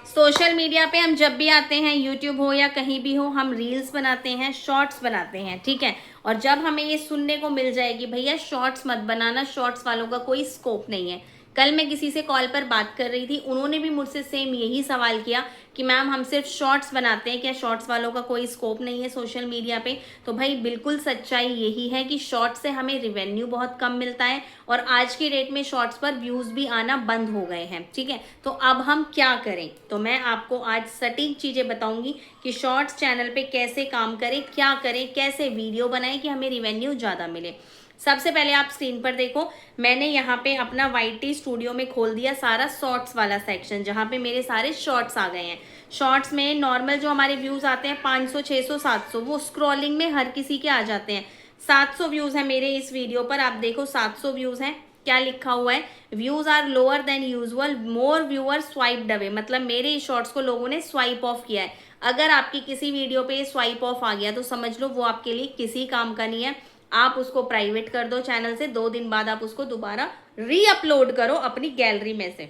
Social media पे हम जब भी आते हैं, यूट्यूब हो या कहीं भी हो, हम रील्स बनाते हैं, शॉर्ट्स बनाते हैं, ठीक है। और जब हमें ये सुनने को मिल जाएगी भैया शॉर्ट्स मत बनाना, शॉर्ट्स वालों का कोई स्कोप नहीं है। कल मैं किसी से कॉल पर बात कर रही थी, उन्होंने भी मुझसे सेम यही सवाल किया कि मैम हम सिर्फ शॉर्ट्स बनाते हैं, क्या शॉर्ट्स वालों का कोई स्कोप नहीं है सोशल मीडिया पे। तो भाई बिल्कुल सच्चाई यही है कि शॉर्ट्स से हमें रिवेन्यू बहुत कम मिलता है और आज की डेट में शॉर्ट्स पर व्यूज भी आना बंद हो गए हैं, ठीक है। तो अब हम क्या करें, तो मैं आपको आज सटीक चीजें बताऊंगी कि शॉर्ट्स चैनल पे कैसे काम करें, क्या करें, कैसे वीडियो बनाएं कि हमें रिवेन्यू ज्यादा मिले। सबसे पहले आप स्क्रीन पर देखो, मैंने यहाँ पे अपना YT स्टूडियो में खोल दिया सारा शॉर्ट्स वाला सेक्शन, जहाँ पे मेरे सारे शॉर्ट्स आ गए हैं। शॉर्ट्स में नॉर्मल जो हमारे व्यूज आते हैं 500, 600, 700, वो स्क्रॉलिंग में हर किसी के आ जाते हैं। 700 व्यूज है मेरे इस वीडियो पर, आप देखो 700 व्यूज हैं। क्या लिखा हुआ है, views are lower than usual, more viewer swiped away, मतलब मेरे इस शॉर्ट्स को लोगों ने स्वाइप ऑफ किया है। अगर आपकी किसी वीडियो पे स्वाइप ऑफ आ गया तो समझ लो वो आपके लिए किसी काम का नहीं है। आप उसको प्राइवेट कर दो चैनल से, 2 दिन बाद आप उसको दोबारा री अपलोड करो अपनी गैलरी में से,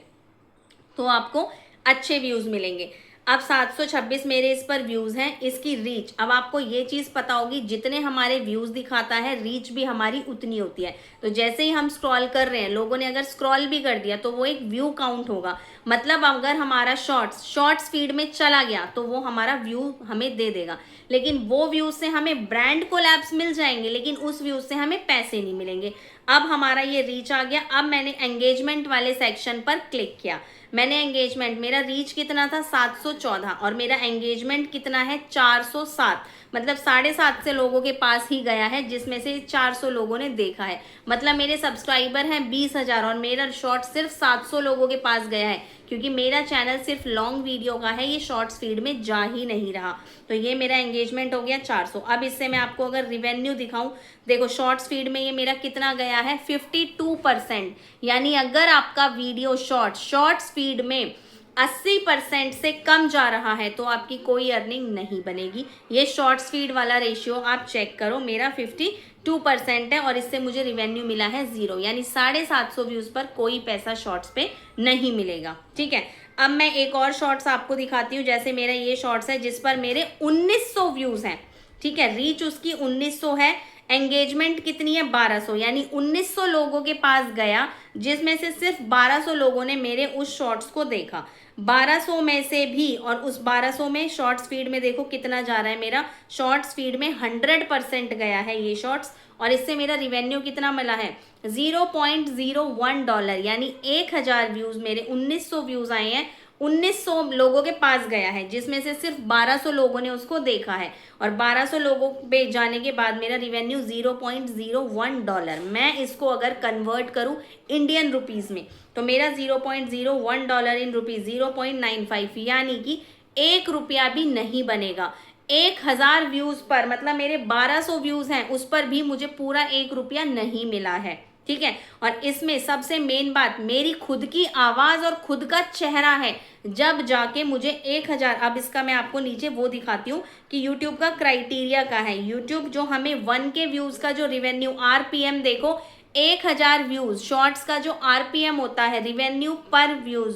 तो आपको अच्छे व्यूज मिलेंगे। अब 726 मेरे इस पर व्यूज हैं। इसकी रीच, अब आपको ये चीज पता होगी, जितने हमारे व्यूज दिखाता है रीच भी हमारी उतनी होती है। तो जैसे ही हम स्क्रॉल कर रहे हैं, लोगों ने अगर स्क्रॉल भी कर दिया तो वो एक व्यू काउंट होगा। मतलब अगर हमारा शॉर्ट्स फीड में चला गया तो वो हमारा व्यू हमें दे देगा, लेकिन वो व्यूज से हमें ब्रांड कोलैब्स मिल जाएंगे, लेकिन उस व्यूज से हमें पैसे नहीं मिलेंगे। अब हमारा ये रीच आ गया। अब मैंने एंगेजमेंट वाले सेक्शन पर क्लिक किया। मैंने एंगेजमेंट, मेरा रीच कितना था 714 और मेरा एंगेजमेंट कितना है 407, मतलब 7.5 से लोगों के पास ही गया है, जिसमें से 400 लोगों ने देखा है। मतलब मेरे सब्सक्राइबर हैं 20,000 और मेरा शॉर्ट सिर्फ 700 लोगों के पास गया है, क्योंकि मेरा चैनल सिर्फ लॉन्ग वीडियो का है, ये शॉर्ट्स फीड में जा ही नहीं रहा। तो ये मेरा एंगेजमेंट हो गया 400। अब इससे मैं आपको अगर रिवेन्यू दिखाऊं, देखो शॉर्ट्स फीड में ये मेरा कितना गया है 52%। यानी अगर आपका वीडियो शॉर्ट्स फीड में 80% से कम जा रहा है तो आपकी कोई अर्निंग नहीं बनेगी। ये शॉर्ट्स फीड वाला रेशियो आप चेक करो, मेरा 52% है और इससे मुझे रिवेन्यू मिला है 0, यानी 750 व्यूज पर कोई पैसा शॉर्ट्स पे नहीं मिलेगा, ठीक है। अब मैं एक और शॉर्ट्स आपको दिखाती हूँ, जैसे मेरा ये शॉर्ट्स है जिस पर मेरे 1900 व्यूज हैं, ठीक है। रीच उसकी 1900 है, एंगेजमेंट कितनी है 1200, यानी 1900 लोगों के पास गया, जिसमें से सिर्फ 1200 लोगों ने मेरे उस शॉर्ट्स को देखा। 1200 में से भी, और उस 1200 में शॉर्ट्स फीड में देखो कितना जा रहा है, मेरा शॉर्ट्स फीड में 100% गया है ये शॉर्ट्स, और इससे मेरा रिवेन्यू कितना मिला है $0.01, यानी 1000 व्यूज, मेरे 1900 व्यूज आए हैं, 1900 लोगों के पास गया है, जिसमें से सिर्फ 1200 लोगों ने उसको देखा है, और 1200 लोगों पे जाने के बाद मेरा रिवेन्यू $0.01। मैं इसको अगर कन्वर्ट करूं इंडियन रुपीज में तो मेरा $0.01 इन रुपीज 0.95, यानी कि 1 रुपया भी नहीं बनेगा। 1000 व्यूज पर, मतलब मेरे 1200 व्यूज हैं, उस पर भी मुझे पूरा 1 रुपया नहीं मिला है, ठीक है। और इसमें सबसे मेन बात मेरी खुद की आवाज और खुद का चेहरा है, जब जाके मुझे 1000, अब इसका मैं आपको नीचे वो दिखाती हूँ कि YouTube का क्राइटेरिया का है। YouTube जो हमें 1K व्यूज का जो रिवेन्यू RPM देखो, 1000 व्यूज शॉर्ट्स का जो RPM होता है रिवेन्यू पर व्यूज,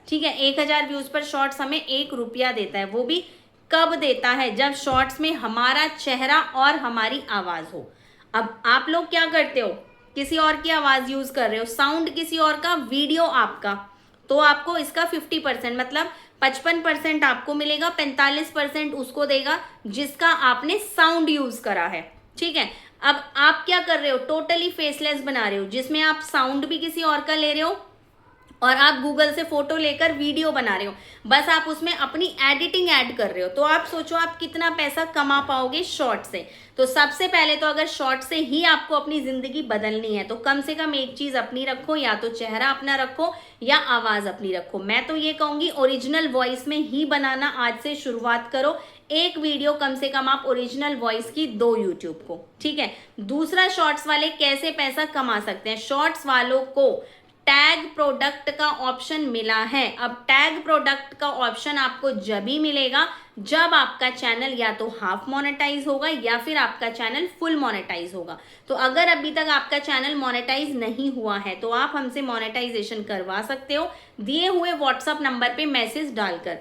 ठीक है। 1000 व्यूज पर शॉर्ट्स हमें 1 रुपया देता है, वो भी कब देता है, जब शॉर्ट्स में हमारा चेहरा और हमारी आवाज हो। अब आप लोग क्या करते हो, किसी और की आवाज यूज कर रहे हो, साउंड किसी और का, वीडियो आपका, तो आपको इसका 50%, मतलब 55% आपको मिलेगा, 45% उसको देगा जिसका आपने साउंड यूज करा है, ठीक है। अब आप क्या कर रहे हो, टोटली फेसलेस बना रहे हो, जिसमें आप साउंड भी किसी और का ले रहे हो और आप गूगल से फोटो लेकर वीडियो बना रहे हो, बस आप उसमें अपनी एडिटिंग ऐड कर रहे हो। तो आप सोचो आप कितना पैसा कमा पाओगे शॉर्ट से। तो सबसे पहले तो अगर शॉर्ट से ही आपको अपनी जिंदगी बदलनी है तो कम से कम एक चीज अपनी रखो, या तो चेहरा अपना रखो या आवाज अपनी रखो। मैं तो ये कहूंगी ओरिजिनल वॉइस में ही बनाना आज से शुरुआत करो। एक वीडियो कम से कम आप ओरिजिनल वॉइस की दो यूट्यूब को, ठीक है। दूसरा, शॉर्ट्स वाले कैसे पैसा कमा सकते हैं। शॉर्ट्स वालों को टैग प्रोडक्ट का ऑप्शन मिला है। अब टैग प्रोडक्ट का ऑप्शन आपको जब ही मिलेगा जब आपका चैनल या तो हाफ मोनेटाइज होगा या फिर आपका चैनल फुल मोनेटाइज होगा। तो अगर अभी तक आपका चैनल मोनेटाइज नहीं हुआ है तो आप हमसे मोनेटाइजेशन करवा सकते हो दिए हुए व्हाट्सएप नंबर पे मैसेज डालकर।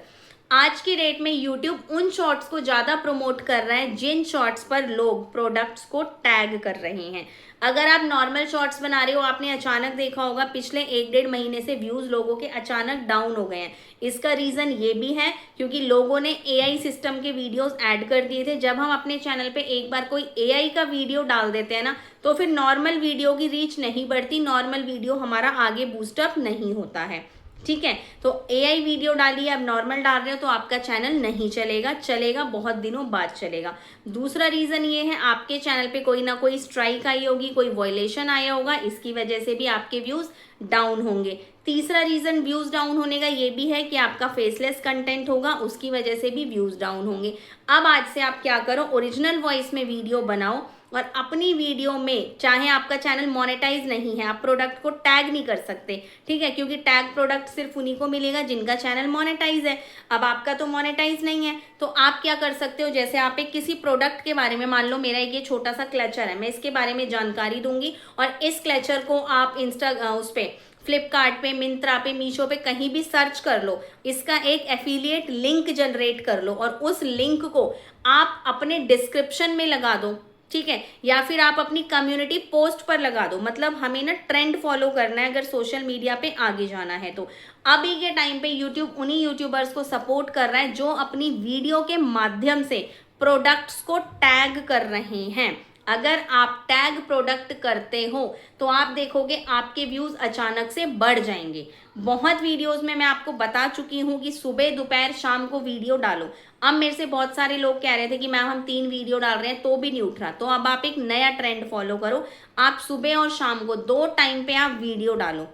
आज की डेट में YouTube उन शॉर्ट्स को ज़्यादा प्रमोट कर रहा है जिन शॉर्ट्स पर लोग प्रोडक्ट्स को टैग कर रहे हैं। अगर आप नॉर्मल शॉर्ट्स बना रहे हो, आपने अचानक देखा होगा पिछले 1-1.5 महीने से व्यूज़ लोगों के अचानक डाउन हो गए हैं। इसका रीज़न ये भी है क्योंकि लोगों ने AI सिस्टम के वीडियोस ऐड कर दिए थे। जब हम अपने चैनल पे एक बार कोई AI का वीडियो डाल देते हैं ना, तो फिर नॉर्मल वीडियो की रीच नहीं बढ़ती, नॉर्मल वीडियो हमारा आगे बूस्टअप नहीं होता है। ठीक है, तो AI वीडियो डालिए, अब नॉर्मल डाल रहे हो तो आपका चैनल नहीं चलेगा, चलेगा बहुत दिनों बाद चलेगा। दूसरा रीज़न ये है आपके चैनल पे कोई ना कोई स्ट्राइक आई होगी, कोई वायलेशन आया होगा, इसकी वजह से भी आपके व्यूज़ डाउन होंगे। तीसरा रीज़न व्यूज़ डाउन होने का ये भी है कि आपका फेसलेस कंटेंट होगा, उसकी वजह से भी व्यूज़ डाउन होंगे। अब आज से आप क्या करो, ओरिजिनल वॉइस में वीडियो बनाओ और अपनी वीडियो में, चाहे आपका चैनल मोनेटाइज नहीं है, आप प्रोडक्ट को टैग नहीं कर सकते, ठीक है, क्योंकि टैग प्रोडक्ट सिर्फ उन्हीं को मिलेगा जिनका चैनल मोनेटाइज है। अब आपका तो मोनेटाइज नहीं है, तो आप क्या कर सकते हो, जैसे आप एक किसी प्रोडक्ट के बारे में, मान लो मेरा एक ये छोटा सा क्लचर है, मैं इसके बारे में जानकारी दूंगी और इस क्लचर को आप उस पर फ्लिपकार्ट पे, मिंत्रा पे, मीशो पे कहीं भी सर्च कर लो, इसका एक एफिलिएट लिंक जनरेट कर लो और उस लिंक को आप अपने डिस्क्रिप्शन में लगा दो, ठीक है, या फिर आप अपनी कम्युनिटी पोस्ट पर लगा दो। मतलब हमें ना ट्रेंड फॉलो करना है अगर सोशल मीडिया पे आगे जाना है। तो अभी के टाइम पे यूट्यूब उन्हीं यूट्यूबर्स को सपोर्ट कर रहा है जो अपनी वीडियो के माध्यम से प्रोडक्ट्स को टैग कर रहे हैं। अगर आप टैग प्रोडक्ट करते हो तो आप देखोगे आपके व्यूज अचानक से बढ़ जाएंगे। बहुत वीडियोस में मैं आपको बता चुकी हूँ कि सुबह, दोपहर, शाम को वीडियो डालो। अब मेरे से बहुत सारे लोग कह रहे थे कि मैम हम 3 वीडियो डाल रहे हैं तो भी नहीं उठ रहा, तो अब आप एक नया ट्रेंड फॉलो करो। आप सुबह और शाम को 2 टाइम पे आप वीडियो डालो।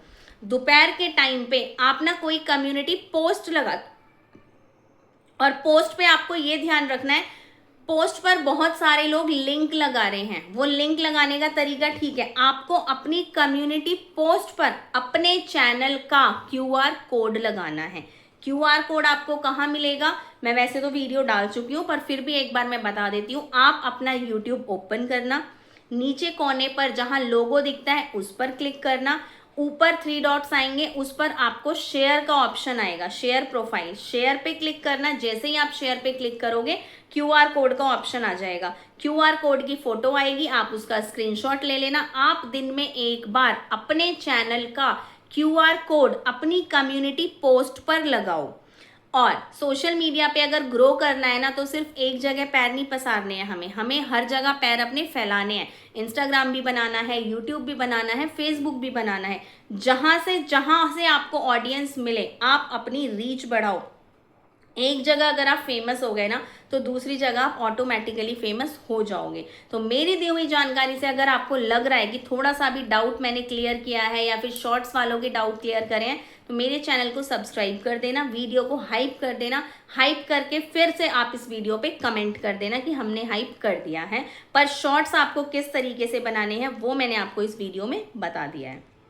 दोपहर के टाइम पे आप ना कोई कम्युनिटी पोस्ट लगा, और पोस्ट पे आपको ये ध्यान रखना है, पोस्ट पर बहुत सारे लोग लिंक लगा रहे हैं। वो लिंक लगाने का तरीका ठीक है, आपको अपनी कम्युनिटी पोस्ट पर अपने चैनल का QR कोड लगाना है। QR कोड आपको कहाँ मिलेगा, मैं वैसे तो वीडियो डाल चुकी हूँ पर फिर भी एक बार मैं बता देती हूँ। आप अपना YouTube ओपन करना, नीचे कोने पर जहाँ लोगो दिखता है उस पर क्लिक करना, ऊपर 3 डॉट्स आएंगे, उस पर आपको शेयर का ऑप्शन आएगा, शेयर प्रोफाइल, शेयर पे क्लिक करना। जैसे ही आप शेयर पे क्लिक करोगे QR कोड का ऑप्शन आ जाएगा, QR कोड की फोटो आएगी, आप उसका स्क्रीनशॉट ले लेना। आप दिन में एक बार अपने चैनल का QR कोड अपनी कम्युनिटी पोस्ट पर लगाओ। और सोशल मीडिया पे अगर ग्रो करना है ना, तो सिर्फ एक जगह पैर नहीं पसारने हैं, हमें हर जगह पैर अपने फैलाने हैं। इंस्टाग्राम भी बनाना है, यूट्यूब भी बनाना है, फेसबुक भी बनाना है। जहां से आपको ऑडियंस मिले आप अपनी रीच बढ़ाओ। एक जगह अगर आप फेमस हो गए ना, तो दूसरी जगह आप ऑटोमेटिकली फेमस हो जाओगे। तो मेरी दी हुई जानकारी से अगर आपको लग रहा है कि थोड़ा सा भी डाउट मैंने क्लियर किया है या फिर शॉर्ट्स वालों के डाउट क्लियर करें हैं, तो मेरे चैनल को सब्सक्राइब कर देना, वीडियो को हाइप कर देना, हाइप करके फिर से आप इस वीडियो पे कमेंट कर देना कि हमने हाइप कर दिया है। पर शॉर्ट्स आपको किस तरीके से बनाने हैं वो मैंने आपको इस वीडियो में बता दिया है।